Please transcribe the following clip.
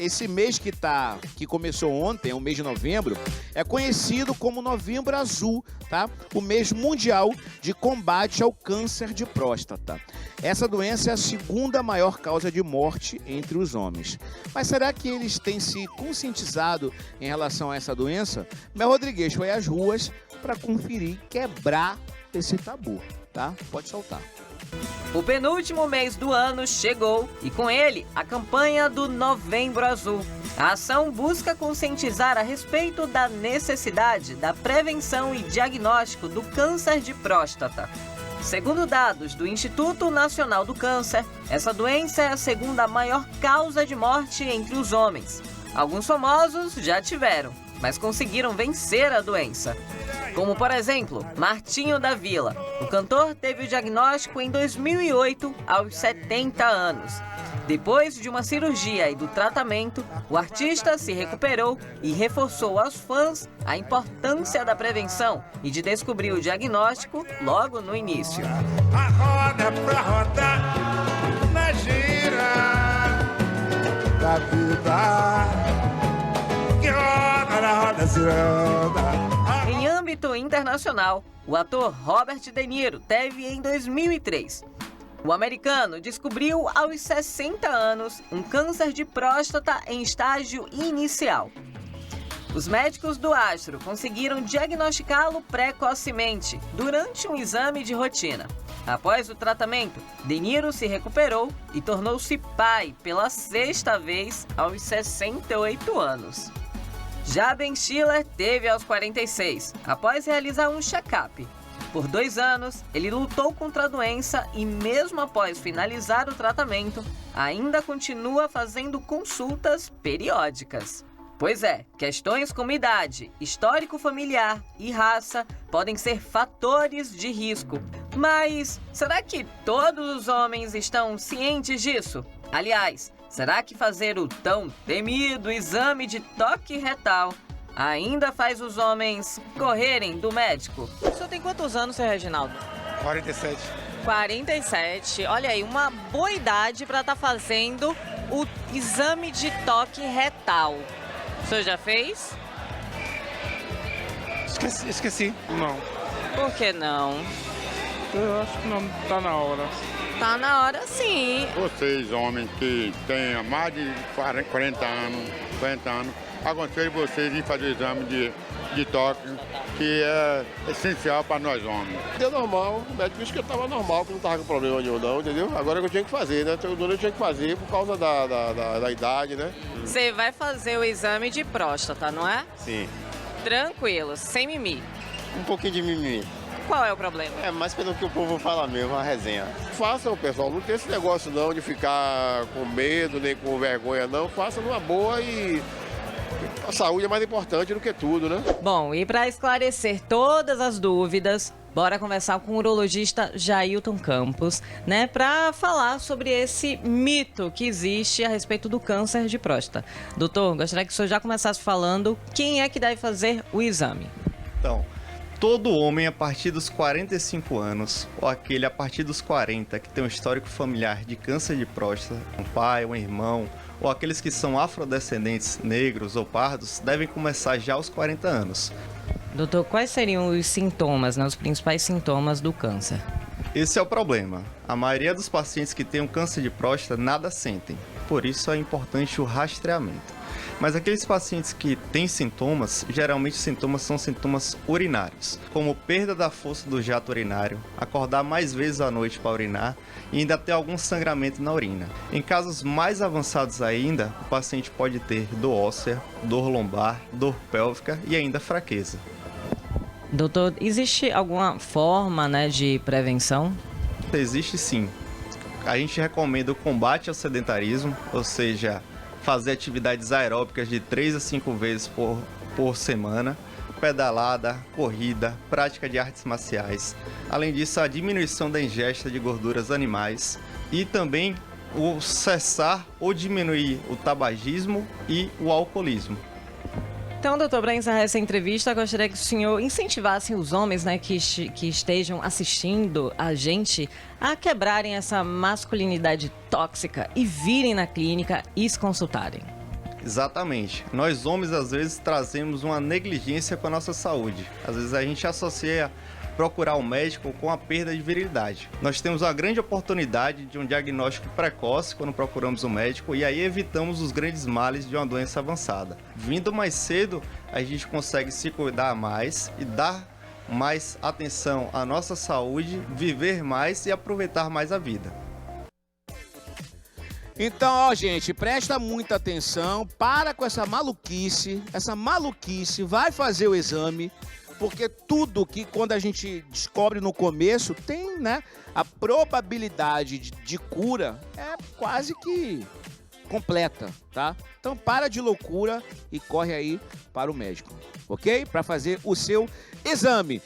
esse mês que começou ontem, o mês de novembro, é conhecido como Novembro Azul, tá? O mês mundial de combate ao câncer de próstata. Essa doença é a segunda maior causa de morte entre os homens. Mas será que eles têm se conscientizado em relação a essa doença? Mel Rodrigues foi às ruas para conferir, quebrar esse tabu, tá? Pode soltar. O penúltimo mês do ano chegou e com ele a campanha do Novembro Azul. A ação busca conscientizar a respeito da necessidade da prevenção e diagnóstico do câncer de próstata. Segundo dados do Instituto Nacional do Câncer, essa doença é a segunda maior causa de morte entre os homens. Alguns famosos já tiveram, mas conseguiram vencer a doença. Como, por exemplo, Martinho da Vila. O cantor teve o diagnóstico em 2008, aos 70 anos. Depois de uma cirurgia e do tratamento, o artista se recuperou e reforçou aos fãs a importância da prevenção e de descobrir o diagnóstico logo no início. A roda é pra rodar na gira da vida, que roda na roda girando. Em âmbito internacional, o ator Robert De Niro teve em 2003. O americano descobriu aos 60 anos um câncer de próstata em estágio inicial. Os médicos do astro conseguiram diagnosticá-lo precocemente durante um exame de rotina. Após o tratamento, De Niro se recuperou e tornou-se pai pela sexta vez aos 68 anos. Já Ben Stiller teve aos 46, após realizar um check-up. Por 2 anos, ele lutou contra a doença e, mesmo após finalizar o tratamento, ainda continua fazendo consultas periódicas. Pois é, questões como idade, histórico familiar e raça podem ser fatores de risco. Mas será que todos os homens estão cientes disso? Aliás, será que fazer o tão temido exame de toque retal ainda faz os homens correrem do médico? O senhor tem quantos anos, seu Reginaldo? 47. 47. Olha aí, uma boa idade para estar fazendo o exame de toque retal. O senhor já fez? Esqueci. Não. Por que não? Eu acho que não tá na hora. Tá na hora sim. Vocês, homens que têm mais de 40 anos, 50 anos, aconselho vocês ir fazer o exame de toque, que é essencial para nós homens. Deu normal, o médico disse que eu estava normal, que não estava com problema nenhum não, entendeu? Agora que eu tinha que fazer, né? Eu tinha que fazer por causa da idade, né? Você vai fazer o exame de próstata, não é? Sim. Tranquilo, sem mimimi. Um pouquinho de mimimi. Qual é o problema? É mais pelo que o povo fala mesmo, a resenha. Façam, pessoal, não tem esse negócio não de ficar com medo, nem com vergonha não. Façam numa boa e a saúde é mais importante do que tudo, né? Bom, e para esclarecer todas as dúvidas, bora conversar com o urologista Jailton Campos, né, para falar sobre esse mito que existe a respeito do câncer de próstata. Doutor, gostaria que o senhor já começasse falando quem é que deve fazer o exame. Então, todo homem a partir dos 45 anos, ou aquele a partir dos 40 que tem um histórico familiar de câncer de próstata, um pai, um irmão, ou aqueles que são afrodescendentes, negros ou pardos, devem começar já aos 40 anos. Doutor, quais seriam os sintomas, né, os principais sintomas do câncer? Esse é o problema. A maioria dos pacientes que têm um câncer de próstata nada sentem. Por isso é importante o rastreamento. Mas aqueles pacientes que têm sintomas, geralmente os sintomas são sintomas urinários, como perda da força do jato urinário, acordar mais vezes à noite para urinar e ainda ter algum sangramento na urina. Em casos mais avançados ainda, o paciente pode ter dor óssea, dor lombar, dor pélvica e ainda fraqueza. Doutor, existe alguma forma, né, de prevenção? Existe sim. A gente recomenda o combate ao sedentarismo, ou seja, fazer atividades aeróbicas de 3 a 5 vezes por semana, pedalada, corrida, prática de artes marciais. Além disso, a diminuição da ingesta de gorduras animais e também o cessar ou diminuir o tabagismo e o alcoolismo. Então, doutor, para encerrar essa entrevista, eu gostaria que o senhor incentivasse os homens, né, que estejam assistindo a gente a quebrarem essa masculinidade tóxica e virem na clínica e se consultarem. Exatamente. Nós homens, às vezes, trazemos uma negligência com a nossa saúde. Às vezes a gente associa procurar um médico com a perda de virilidade. Nós temos uma grande oportunidade de um diagnóstico precoce quando procuramos um médico e aí evitamos os grandes males de uma doença avançada. Vindo mais cedo, a gente consegue se cuidar mais e dar mais atenção à nossa saúde, viver mais e aproveitar mais a vida. Então, ó, gente, presta muita atenção, para com essa maluquice, vai fazer o exame, porque tudo que quando a gente descobre no começo tem, né, a probabilidade de cura é quase que completa, tá? Então para de loucura e corre aí para o médico, ok? Para fazer o seu exame.